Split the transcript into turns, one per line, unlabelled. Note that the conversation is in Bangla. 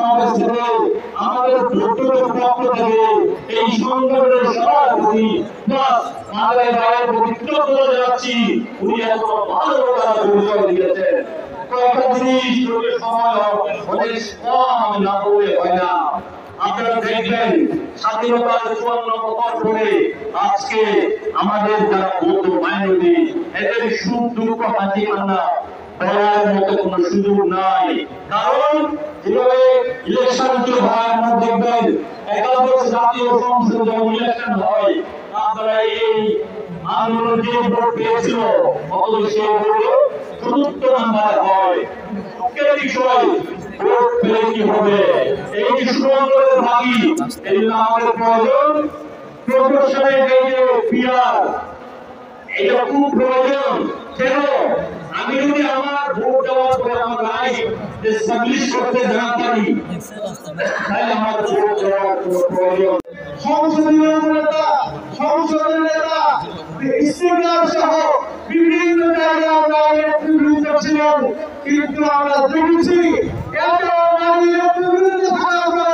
সমাবেশ থেকে আমাদের ভোটের পক্ষ থেকে এই সংগঠনের সভাপতি প্লাস আমাদের গায়ের কৃতজ্ঞতা জানাচ্ছি। উনি এত ভালো তারা পরিচয় দিয়েছেন। কয়েকটা জিনিস সময় অনেক কম না বলে হয় না। আপনারা দেখবেন স্বাধীনতার 54 বছর ধরে আজকে আমাদের যারা বৌদ্ধ মাইনরিটি এদের সুখ দুঃখ হাসি কান্না বলার মতো কোনো সুযোগ নাই। কারণ যেভাবে ইলেকশন হয় আপনারা দেখবেন একাদশ জাতীয় সংসদ যখন ইলেকশন হয় আপনারা এই আন্দোলন যে ভোট পেয়েছিল অথচ সেই ভোটে চতুর্থ নাম্বার হয়। দুঃখের বিষয় ভোট পেলে কি হবে? এই যে সুন্দরের ভাগী এই জন্য আমাদের প্রয়োজন প্রশাসনের এই যে পিয়ার এটা খুব প্রয়োজন। কেন আমি যদি আমার ভোট দেওয়ার পরে আমার রাইট এস্টাবলিশ করতে না পারি তাহলে আমার ভোট দেওয়ার প্রয়োজন। সংসদীয় নেতা সংসদের নেতা স্পিকার সহ বিভিন্ন জায়গায় আমরা ছিলেন, কিন্তু আমরা দেখেছি এত নারী বিরুদ্ধে থাকার